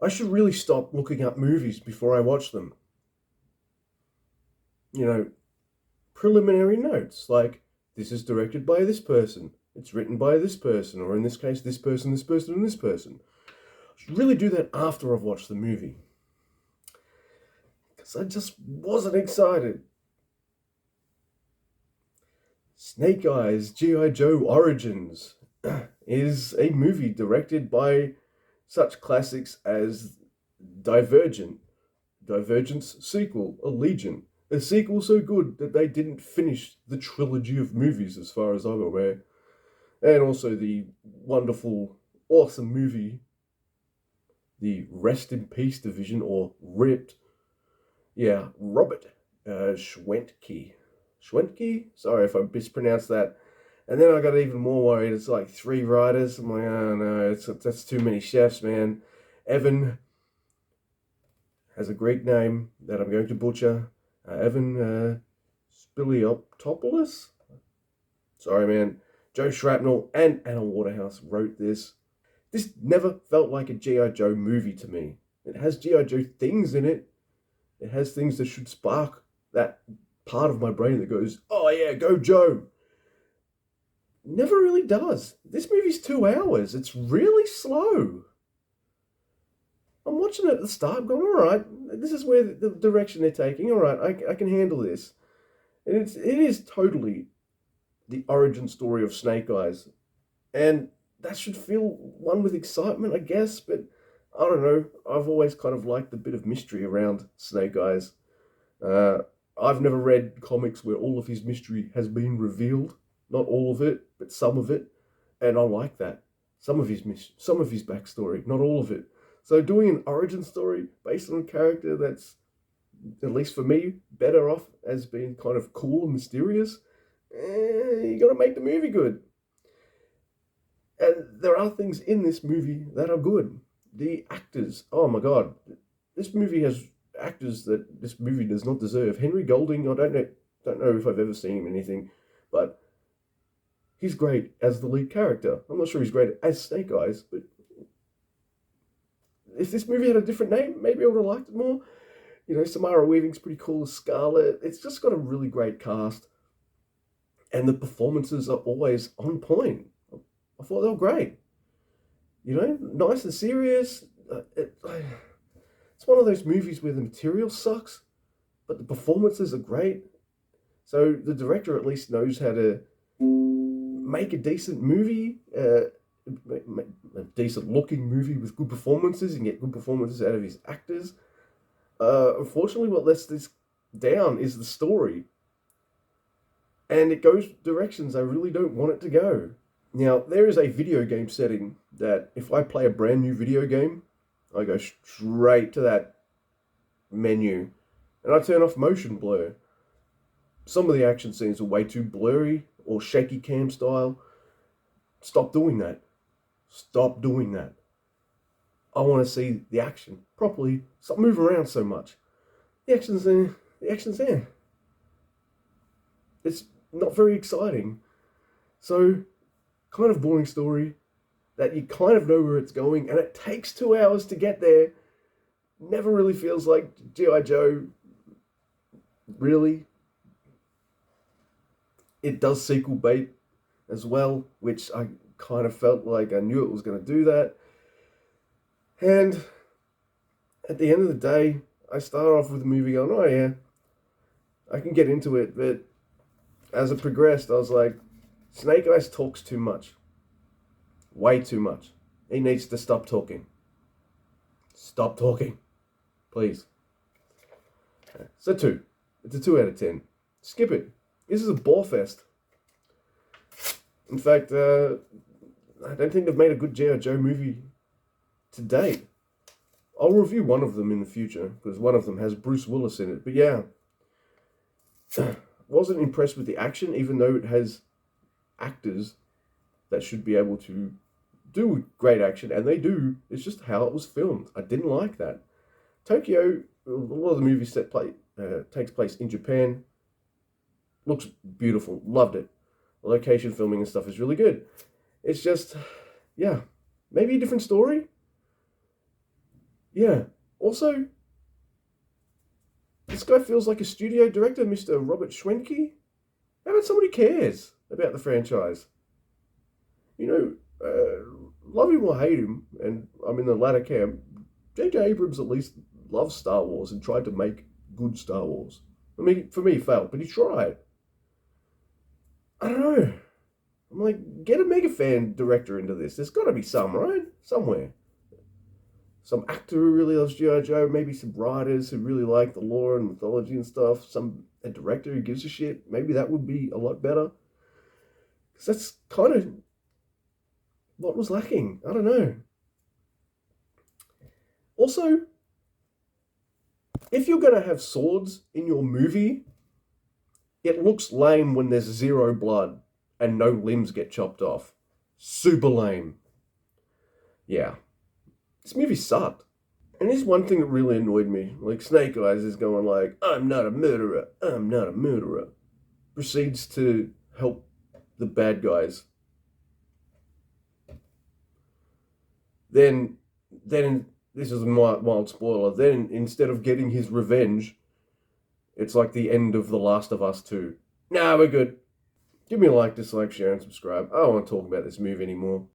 I should really stop looking up movies before I watch them. You know, preliminary notes like, this is directed by this person, it's written by this person, or in this case, this person, this person, and this person. I should really do that after I've watched the movie. Because I just wasn't excited. Snake Eyes G.I. Joe Origins is a movie directed by such classics as Divergent, Divergent's sequel, Allegiant, a sequel so good that they didn't finish the trilogy of movies as far as I'm aware, and also the wonderful, awesome movie, the Rest in Peace division, or RIPT. Yeah, Robert Schwentke. Schwentke? Sorry if I mispronounced that. And then I got even more worried. It's like 3 writers. I'm like, oh no, that's too many chefs, man. Evan has a Greek name that I'm going to butcher. Evan Spiliopoulos? Sorry, man. Joe Shrapnel and Anna Waterhouse wrote this. This never felt like a G.I. Joe movie to me. It has G.I. Joe things in it. It has things that should spark that part of my brain that goes, oh yeah, go Joe. Never really does. This movie's 2 hours. It's really slow. I'm watching it at the start going, all right, this is where the direction they're taking. All right, I can handle this. And it is totally the origin story of Snake Eyes. And that should fill one with excitement, I guess, but I don't know. I've always kind of liked the bit of mystery around Snake Eyes. I've never read comics where all of his mystery has been revealed. Not all of it, but some of it. And I like that. Some of his backstory, not all of it. So doing an origin story based on a character that's, at least for me, better off as being kind of cool and mysterious, you gotta make the movie good. And there are things in this movie that are good. The actors, oh my god, this movie has actors that this movie does not deserve. Henry Golding, I don't know if I've ever seen him in anything, but he's great as the lead character. I'm not sure he's great as Snake Eyes, but if this movie had a different name, maybe I would have liked it more. You know, Samara Weaving's pretty cool as Scarlet. It's just got a really great cast, and the performances are always on point. I thought they were great. You know, nice and serious. It's one of those movies where the material sucks, but the performances are great. So the director at least knows how to make a decent movie, a decent looking movie with good performances, and get good performances out of his actors. Unfortunately, what lets this down is the story. And it goes directions I really don't want it to go. Now, there is a video game setting that if I play a brand new video game, I go straight to that menu and I turn off motion blur. Some of the action scenes are way too blurry or shaky cam style. Stop doing that. Stop doing that. I want to see the action properly. Stop moving around so much. The action's there. The action's there. It's not very exciting. So, kind of boring story that you kind of know where it's going, and it takes 2 hours to get there. Never really feels like G.I. Joe. Really. It does sequel bait as well, which I kind of felt like I knew it was going to do that. And at the end of the day, I started off with the movie going, oh yeah, I can get into it, but as it progressed, I was like, Snake Eyes talks too much. Way too much. He needs to stop talking. Stop talking. Please. It's a 2. It's a 2 out of 10. Skip it. This is a bore fest. In fact, I don't think they've made a good G.I. Joe movie to date. I'll review one of them in the future, because one of them has Bruce Willis in it. But yeah, wasn't impressed with the action, even though it has actors that should be able to do great action, and they do. It's just how it was filmed. I didn't like that. Tokyo, a lot of the movie takes place in Japan. Looks beautiful. Loved it. The location filming and stuff is really good. It's just, yeah, maybe a different story. Yeah. Also, this guy feels like a studio director, Mr. Robert Schwenke. How about somebody cares about the franchise? You know, love him or hate him, and I'm in the latter camp. J.J. Abrams at least loves Star Wars and tried to make good Star Wars. I mean, for me, he failed, but he tried. I don't know. I'm like, get a mega fan director into this. There's got to be some, right? Somewhere. Some actor who really loves G.I. Joe, maybe some writers who really like the lore and mythology and stuff, a director who gives a shit. Maybe that would be a lot better. Because that's kind of what was lacking. I don't know. Also, if you're going to have swords in your movie, it looks lame when there's zero blood and no limbs get chopped off. Super lame. Yeah. This movie sucked. And here's one thing that really annoyed me. Like, Snake Eyes is going like, I'm not a murderer. I'm not a murderer. Proceeds to help the bad guys. Then this is a mild spoiler. Then instead of getting his revenge, it's like the end of The Last of Us 2. Nah, we're good. Give me a like, dislike, share, and subscribe. I don't want to talk about this movie anymore.